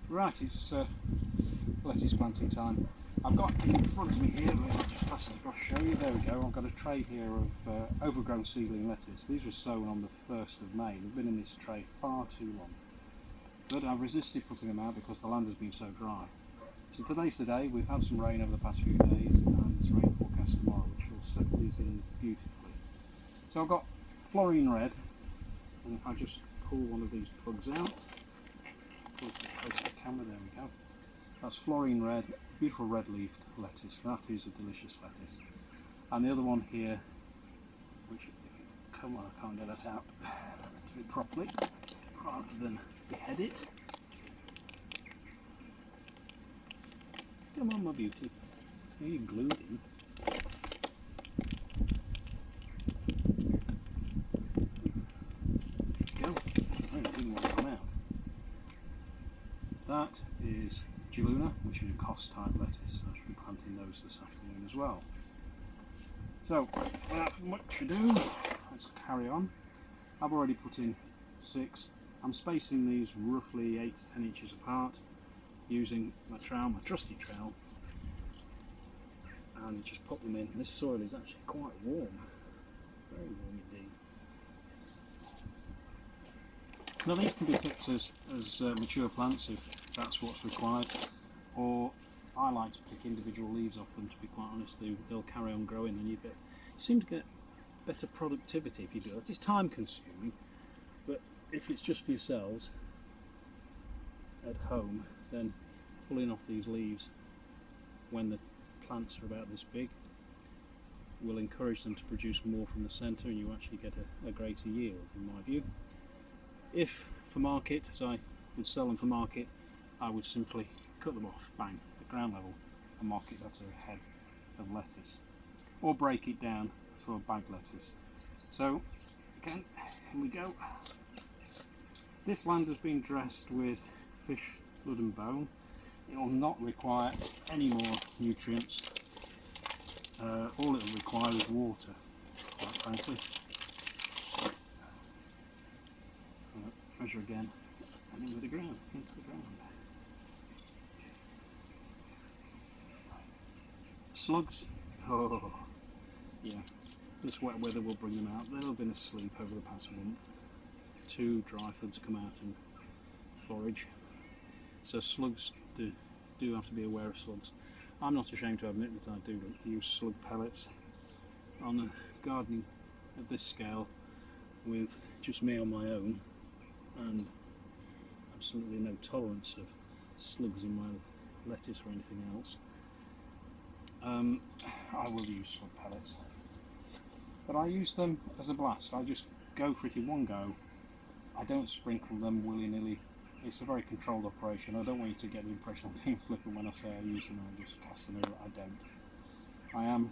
Right, it's lettuce planting time. I've got in front of me here, I'll just pass it across, show you, there we go, I've got a tray here of overgrown seedling lettuce. These were sown on the 1st of May, they've been in this tray far too long. But I've resisted putting them out because the land has been so dry. So today's the day, we've had some rain over the past few days and there's rain forecast tomorrow which will settle these in beautifully. So I've got Florine Red, and if I just pull one of these plugs out, close to the camera, there we go. That's Florine Red, beautiful red leafed lettuce. That is a delicious lettuce. And the other one here, which if you come on, I can't get that out to it properly, rather than behead it. Come on, my beauty. Are you glued in? There you go. I really didn't want to come out. That is Geluna, which is a cost type lettuce. I should be planting those this afternoon as well. So, without much ado, let's carry on. I've already put in 6. I'm spacing these roughly 8 to 10 inches apart using my trowel, my trusty trowel, and just put them in. This soil is actually quite warm, very warm indeed. Now these can be picked as mature plants if that's what's required, or I like to pick individual leaves off them, to be quite honest. They'll carry on growing and you seem to get better productivity if you do that. It's time consuming, but if it's just for yourselves at home, then pulling off these leaves when the plants are about this big will encourage them to produce more from the centre, and you actually get a greater yield, in my view. If for market, as I would sell them for market, I would simply cut them off, bang, at ground level, and market that as a head of lettuce, or break it down for bag lettuce. So again, here we go. This land has been dressed with fish, blood and bone. It will not require any more nutrients. All it will require is water, quite frankly. Measure again, and into the ground, Slugs, oh yeah, this wet weather will bring them out. They've been asleep over the past month, too dry for them to come out and forage. So slugs do have to be aware of slugs. I'm not ashamed to admit that I do use slug pellets on a gardening at this scale with just me on my own, and absolutely no tolerance of slugs in my lettuce or anything else. I will use slug pellets, but I use them as a blast. I just go for it in one go. I don't sprinkle them willy-nilly. It's a very controlled operation. I don't want you to get the impression I'm being flippant when I say I use them and I just cast them over. I don't.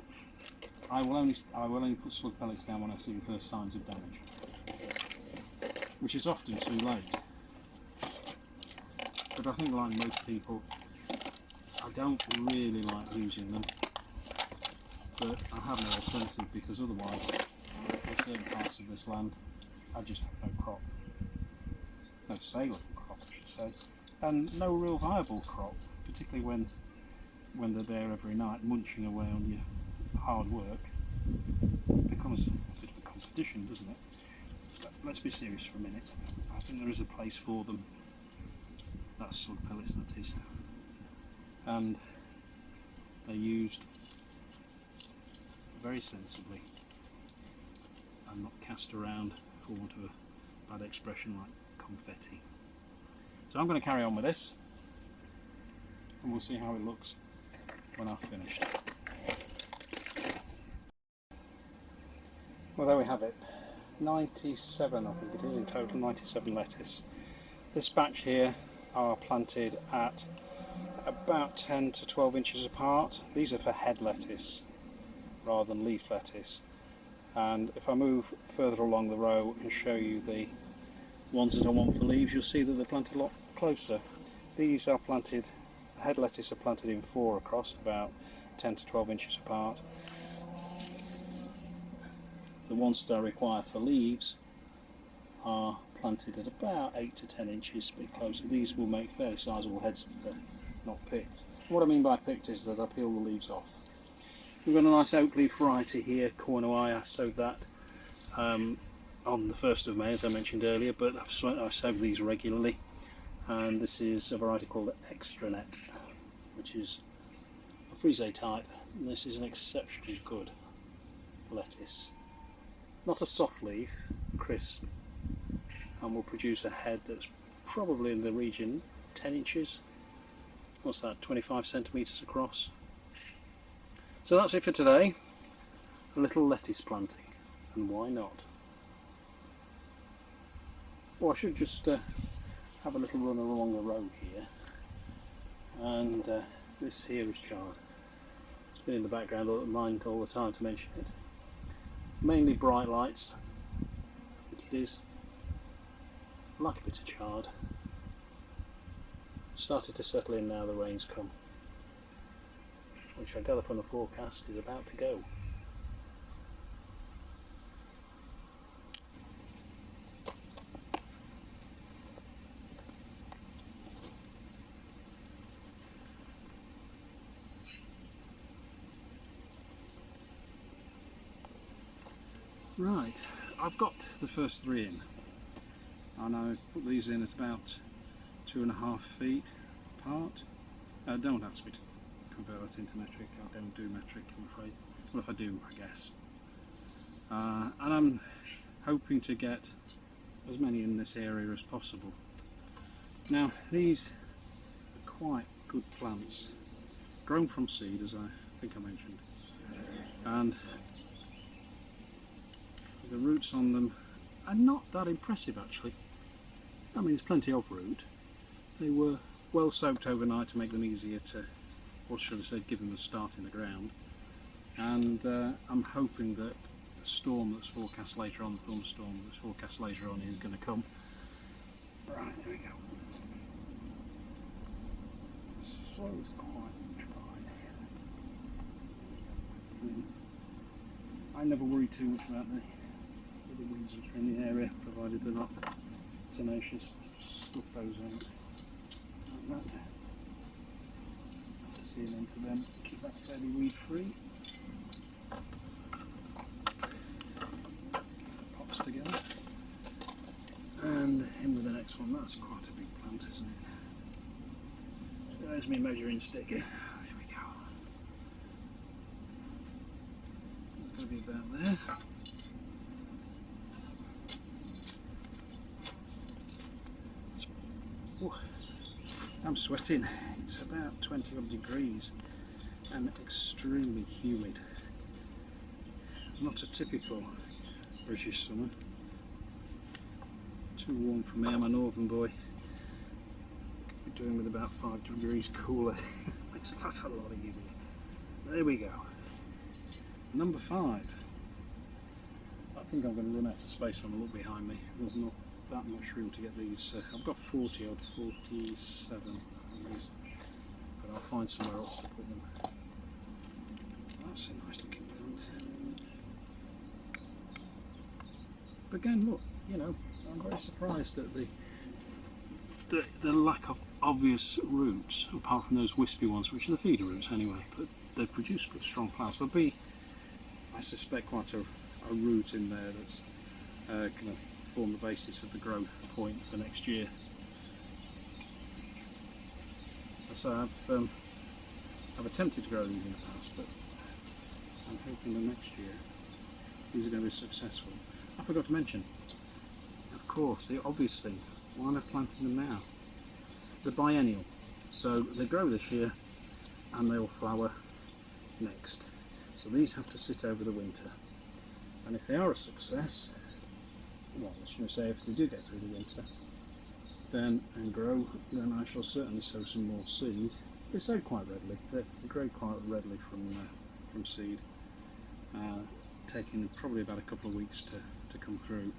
I will only put slug pellets down when I see the first signs of damage, which is often too late. But I think, like most people, I don't really like using them, but I have no alternative, because otherwise in certain parts of this land I just have no crop, no saleable crop I should say, and no real viable crop, particularly when they're there every night munching away on your hard work. It becomes a bit of a competition, doesn't it? But let's be serious for a minute. I think there is a place for them. That's slug pellets, that is, and they're used very sensibly and not cast around, for want of a bad expression, like confetti. So I'm going to carry on with this and we'll see how it looks when I've finished. Well, there we have it. 97, I think it is in total, 97 lettuce. This batch here are planted at about 10 to 12 inches apart. These are for head lettuce rather than leaf lettuce. And if I move further along the row and show you the ones that I want for leaves, you'll see that they're planted a lot closer. These are planted, the head lettuce are planted in 4 across, about 10 to 12 inches apart. The ones that I require for leaves are planted at about 8 to 10 inches, a bit closer. These will make fairly sizable heads if they're not picked. What I mean by picked is that I peel the leaves off. We've got a nice oak leaf variety here, Cornouaille. I sowed that on the 1st of May, as I mentioned earlier, but I sow these regularly. And this is a variety called Extranet, which is a frise type. And this is an exceptionally good lettuce. Not a soft leaf, crisp, and will produce a head that's probably in the region 10 inches. What's that, 25 centimetres across? So that's it for today. A little lettuce planting, and why not? Well, I should just have a little run along the road here, and this here is chard. It's been in the background of mind all the time to mention it. Mainly bright lights, I think it is. I like a bit of chard. Started to settle in now the rain's come, which I gather from the forecast is about to go. Right, I've got the first 3 in, and I put these in at about 2.5 feet apart. Don't ask me to convert that into metric. I don't do metric, I'm afraid. Well, if I do, I guess. And I'm hoping to get as many in this area as possible. Now, these are quite good plants, grown from seed, as I think I mentioned, and the roots on them are not that impressive actually. I mean, there's plenty of root. They were well soaked overnight to make them easier to, or should I say, give them a start in the ground. And I'm hoping that the storm that's forecast later on, the thunderstorm that's forecast later on, is going to come. Right, there we go. The soil's quite dry. I never worry too much about the weeds that are in the area, provided they're not tenacious. Stuff those out. Like that. See them to them. Keep that fairly weed free. Pots together. And in with the next one. That's quite a big plant, isn't it? So there's my measuring stick. There we go. It's going to be about there. Ooh, I'm sweating. It's about 20 odd degrees and extremely humid. Not a typical British summer. Too warm for me. I'm a northern boy. Could be doing with about 5 degrees cooler. Makes life a lot easier. There we go. Number 5. I think I'm going to run out of space when I look behind me. There's not that much room to get these. I've got 40 odd, 47 of these, but I'll find somewhere else to put them. That's a nice looking plant. But again, look, you know, I'm very surprised at the lack of obvious roots, apart from those wispy ones, which are the feeder roots anyway, but they produce good strong plants. There'll be, I suspect, quite a root in there that's going to form the basis of the growth point for next year. So I've attempted to grow these in the past, but I'm hoping that next year these are going to be successful. I forgot to mention, of course, the obvious thing, why am I planting them now? They're biennial, so they grow this year and they'll flower next. So these have to sit over the winter, and if they are a success, well, I was going to say, if they do get through the winter then and grow, then I shall certainly sow some more seed. They sow quite readily. They grow quite readily from seed, taking probably about a couple of weeks to come through.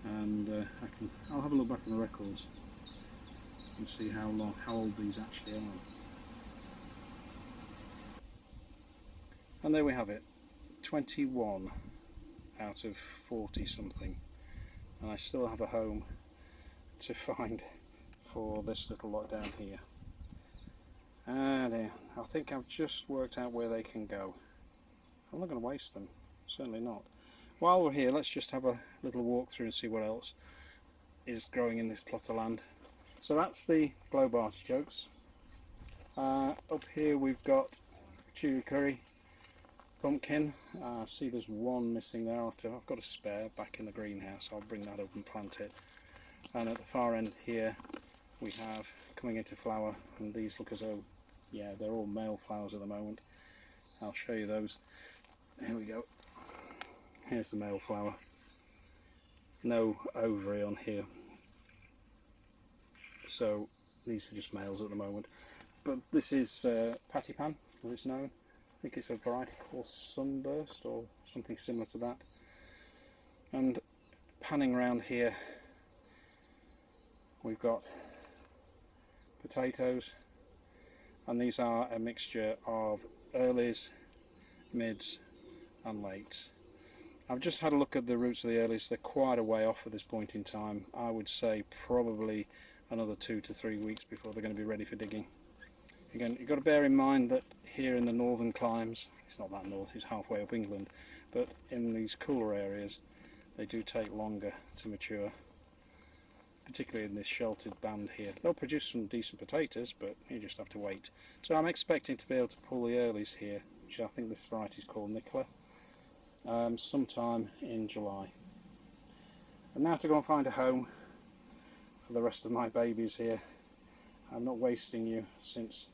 and I'll have a look back on the records and see how old these actually are. And there we have it, 21 out of 40 something, and I still have a home to find for this little lot down here. And I think I've just worked out where they can go. I'm not going to waste them, certainly not. While we're here, let's just have a little walk through and see what else is growing in this plot of land. So that's the globe artichokes. Up here we've got chili curry, pumpkin. I see there's one missing there. I've got a spare back in the greenhouse. I'll bring that up and plant it. And at the far end here we have coming into flower, and these look as though, yeah, they're all male flowers at the moment. I'll show you those. Here we go. Here's the male flower. No ovary on here, so these are just males at the moment. But this is pattypan, as it's known. I think it's a variety called sunburst or something similar to that. And panning around here we've got potatoes, and these are a mixture of earlies, mids and lates. I've just had a look at the roots of the earlies. They're quite a way off at this point in time. I would say probably another 2 to 3 weeks before they're going to be ready for digging. Again, you've got to bear in mind that here in the northern climes, it's not that north, it's halfway up England, but in these cooler areas they do take longer to mature, particularly in this sheltered band here. They'll produce some decent potatoes, but you just have to wait. So I'm expecting to be able to pull the earlies here, which I think this variety is called Nicola, sometime in July. And now to go and find a home for the rest of my babies here. I'm not wasting you, since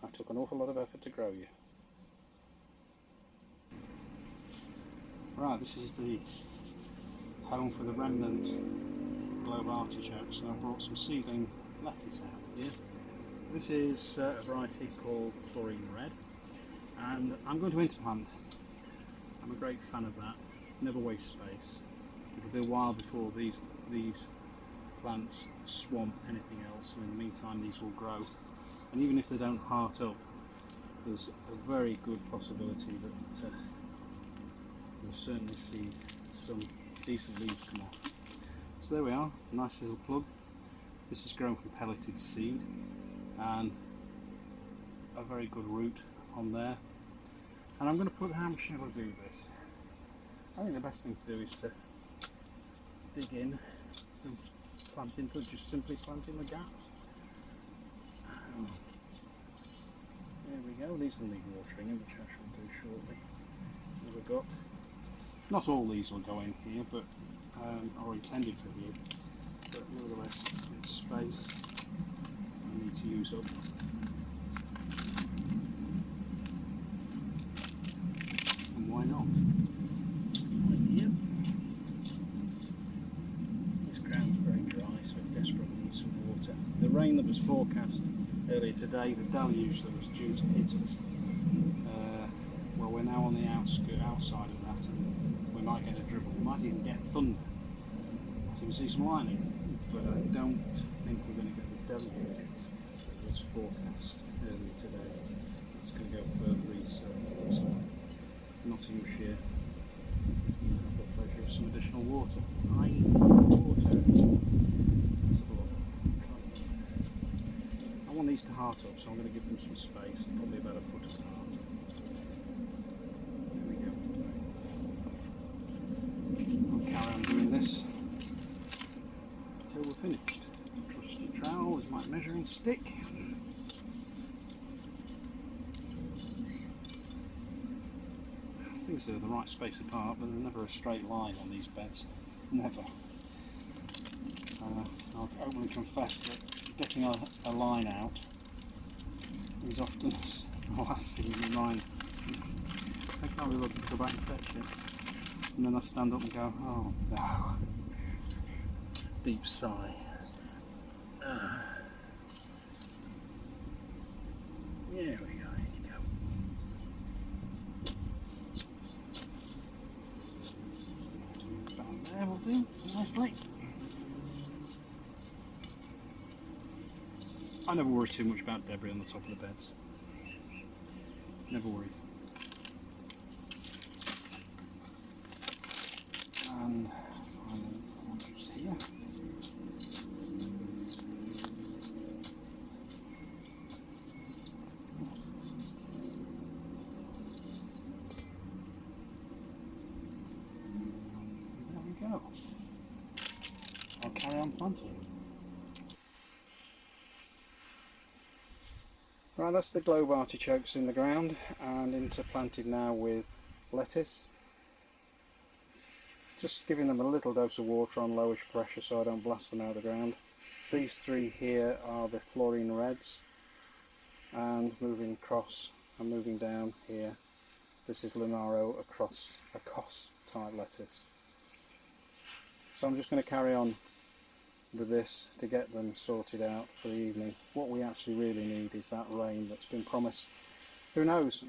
I took an awful lot of effort to grow you. Right, this is the home for the remnant globe artichokes, and I've brought some seedling lettuce out here. This is a variety called Chlorine Red, and I'm going to interplant. I'm a great fan of that. Never waste space. It'll be a while before these plants swamp anything else, and in the meantime these will grow. And even if they don't heart up, there's a very good possibility that you'll certainly see some decent leaves come off. So there we are, a nice little plug. This is grown from pelleted seed, and a very good root on there. And I'm going to put, how shall I do this? I think the best thing to do is to dig in and plant into, just simply plant in the gaps. There we go, these will need watering in, which I shall do shortly. What we've got, not all these will go in here, but are intended for here, but nevertheless it's space I need to use up. And why not? Right here. This ground's very dry, so it desperately needs some water. The rain that was forecast earlier today, the deluge that was due to hit us, well, we're now on the outside of that, and we might get a dribble, we might even get thunder. So we see some lightning, but I don't think we're going to get the deluge that was forecast earlier today. It's going to go further east, so Nottinghamshire. We'll have the pleasure of some additional water. I need water. I want these to heart up, so I'm going to give them some space, probably about a foot apart. There we go. I'll carry on doing this until we're finished. Trusty trowel is my measuring stick. Things are the right space apart, but there's never a straight line on these beds. Never. I'll openly confess that getting a line out is often the last thing in mind. I can't be looking to go back and fetch it, and then I stand up and go, oh no. Deep sigh. There we go, here you go. Down there, we'll I never worry too much about debris on the top of the beds. Never worried. And finally, one just here. There we go. I'll carry on planting. Right, that's the globe artichokes in the ground and interplanted now with lettuce. Just giving them a little dose of water on lowish pressure so I don't blast them out of the ground. These three here are the fluorine reds, and moving across and moving down here, this is Lunaro across a Cos type lettuce. So I'm just going to carry on with this to get them sorted out for the evening. What we actually really need is that rain that's been promised. Who knows?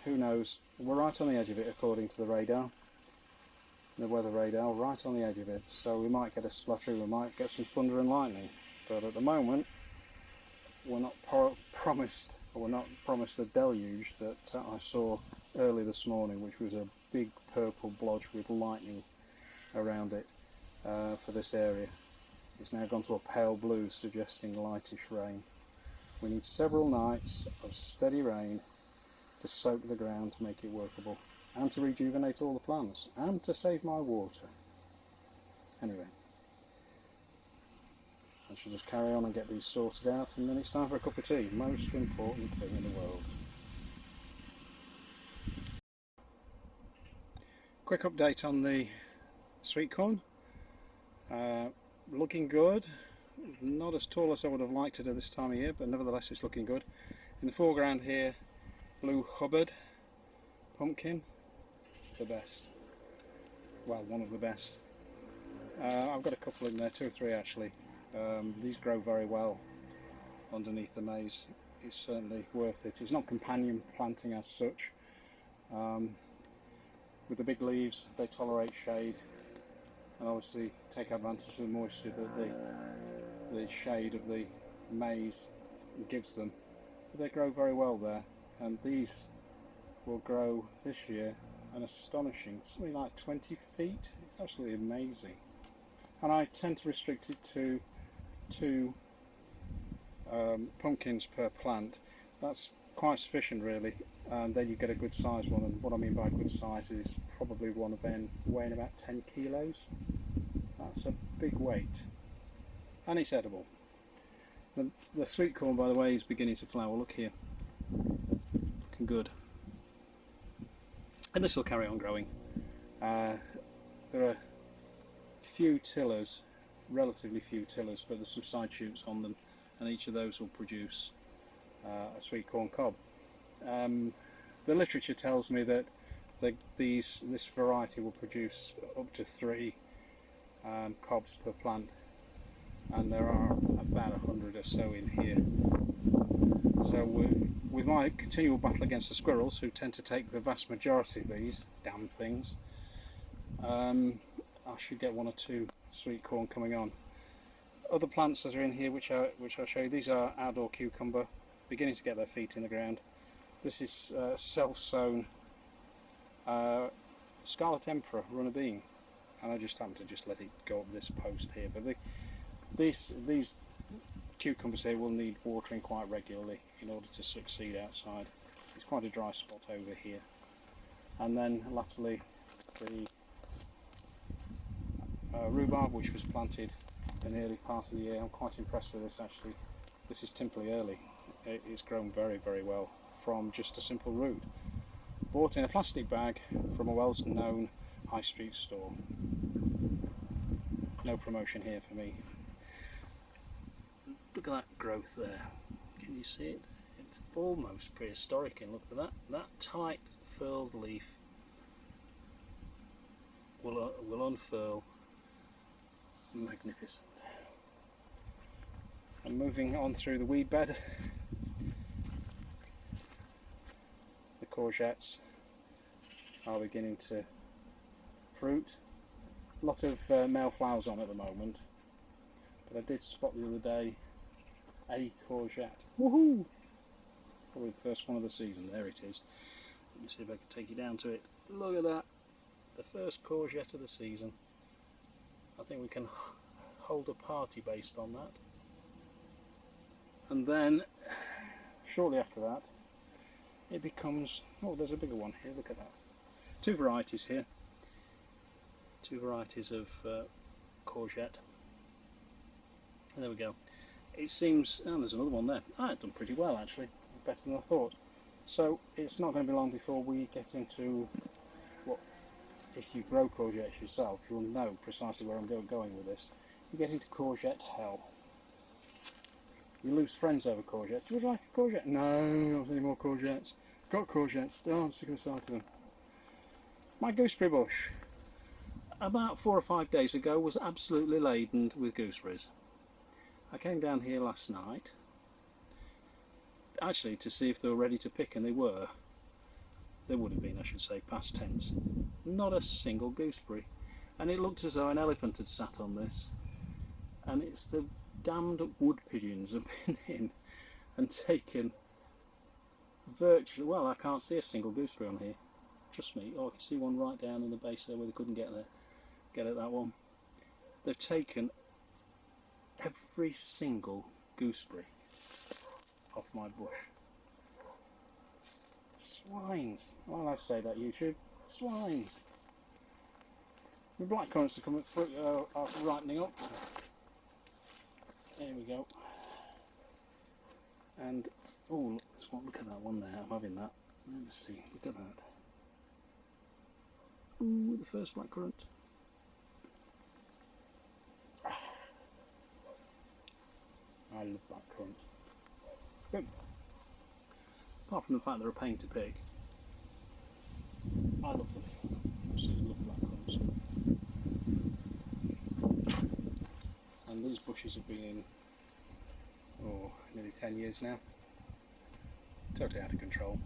Who knows? We're right on the edge of it according to the radar. The weather radar, right on the edge of it. So we might get a splutter, we might get some thunder and lightning. But at the moment, we're not promised the deluge that I saw early this morning, which was a big purple blotch with lightning around it for this area. It's now gone to a pale blue, suggesting lightish rain. We need several nights of steady rain to soak the ground to make it workable, and to rejuvenate all the plants, and to save my water. Anyway, I shall just carry on and get these sorted out, and then it's time for a cup of tea. Most important thing in the world. Quick update on the sweet corn. Looking good. Not as tall as I would have liked it at this time of year, but nevertheless it's looking good. In the foreground here, blue Hubbard pumpkin, the best. Well, one of the best. I've got a couple in there, 2 or 3 actually. These grow very well underneath the maize. It's certainly worth it. It's not companion planting as such. With the big leaves, they tolerate shade, and obviously take advantage of the moisture that the shade of the maize gives them. But they grow very well there, and these will grow this year an astonishing, something like 20 feet. It's absolutely amazing. And I tend to restrict it to 2 pumpkins per plant. That's quite sufficient really, and then you get a good size one. And what I mean by good size is probably one of them weighing about 10 kilos. That's a big weight, and it's edible. The sweet corn, by the way, is beginning to flower. Look here, looking good. And this will carry on growing. There are few tillers, relatively few tillers, but there's some side shoots on them, and each of those will produce a sweet corn cob. The literature tells me that this variety will produce up to 3 cobs per plant, and there are about 100 or so in here. So with my continual battle against the squirrels, who tend to take the vast majority of these damn things, I should get 1 or 2 sweet corn coming on. Other plants that are in here which I'll show you, these are outdoor cucumber, beginning to get their feet in the ground. This is self-sown Scarlet Emperor runner bean, and I just happened to just let it go up this post here. But these cucumbers here will need watering quite regularly in order to succeed outside. It's quite a dry spot over here. And then latterly the rhubarb, which was planted in the early part of the year. I'm quite impressed with this actually. This is Timperley early. It's grown very, very well from just a simple root, bought in a plastic bag from a well-known high street store. No promotion here for me. Look at that growth there. Can you see it? It's almost prehistoric, and look at that. That tight furled leaf will unfurl. Magnificent. I'm moving on through the weed bed. The courgettes are beginning to fruit. A lot of male flowers on at the moment, but I did spot the other day a courgette. Woohoo! Probably the first one of the season. There it is. Let me see if I can take you down to it. Look at that. The first courgette of the season. I think we can hold a party based on that. And then, shortly after that, it becomes... Oh, there's a bigger one here. Look at that. Two varieties here. Two varieties of courgette. And there we go. It seems... Oh, there's another one there. I've done pretty well, actually. Better than I thought. So it's not going to be long before we get into what, if you grow courgettes yourself, you'll know precisely where I'm going with this. You get into courgette hell. You lose friends over courgettes. Would you like a courgette? No, not any more courgettes. Got courgettes. Oh, I'm sick of the sight of them. My gooseberry bush, about 4 or 5 days ago, was absolutely laden with gooseberries. I came down here last night, actually to see if they were ready to pick, and they were. They would have been, I should say, past tense. Not a single gooseberry, and it looked as though an elephant had sat on this, and it's the damned wood pigeons have been in and taken virtually, well, I can't see a single gooseberry on here, trust me. Oh, I can see one right down in the base there where they couldn't get at that one. They've taken every single gooseberry off my bush. Swines. Well, I say that, YouTube. Swines. The blackcurrants are coming through, are ripening up. There we go. And oh, look at that one there. I'm having that. Let me see. Look at that. Ooh, the first blackcurrant. I love blackcurrant. Good. Apart from the fact they're a pain to pick, I love them. Absolutely love blackcurrants. And these bushes have been in, nearly 10 years now. Totally out of control.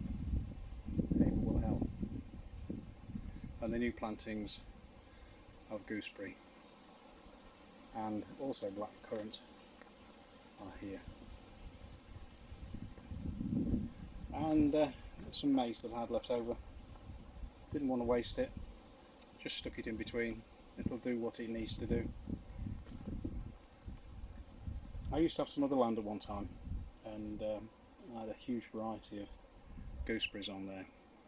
Hey, what the hell? And the new plantings of gooseberry and also blackcurrant are here. And some maize that I had left over. Didn't want to waste it. Just stuck it in between. It'll do what it needs to do. I used to have some other land at one time, and I had a huge variety of gooseberries on there,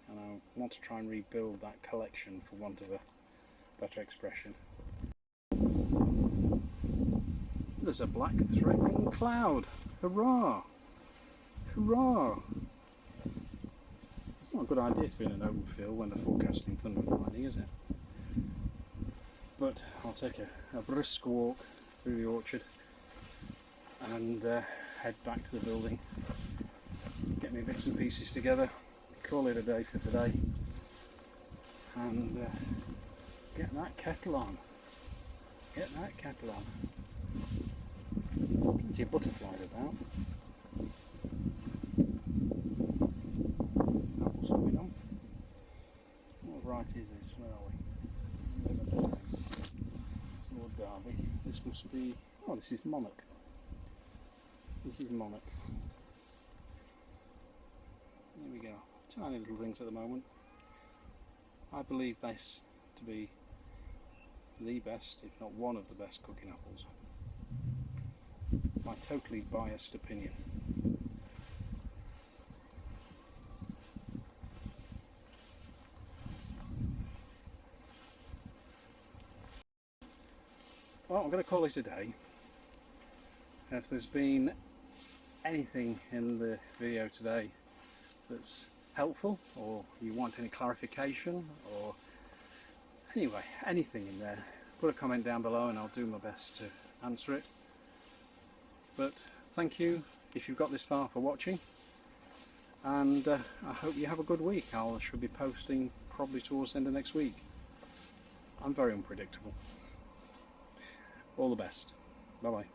and I want to try and rebuild that collection, for want of a better expression. There's a black threatening cloud. Hurrah! Hurrah! It's not a good idea to be in an open field when they're forecasting thunder and lightning, is it? But I'll take a brisk walk through the orchard and head back to the building, get my bits and pieces together, call it a day for today, and get that kettle on. Get that kettle on. Plenty of butterflies about. Apples coming on. What variety is this? Where are we? It's Lord Derby. This must be... oh, this is Monarch. This is Monarch. There we go. Tiny little things at the moment. I believe this to be the best, if not one of the best cooking apples. My totally biased opinion. Well, I'm going to call it a day. If there's been anything in the video today that's helpful, or you want any clarification, or anyway, anything in there, put a comment down below and I'll do my best to answer it. But thank you if you've got this far for watching, and I hope you have a good week. I should be posting probably towards the end of next week. I'm very unpredictable. All the best. Bye bye.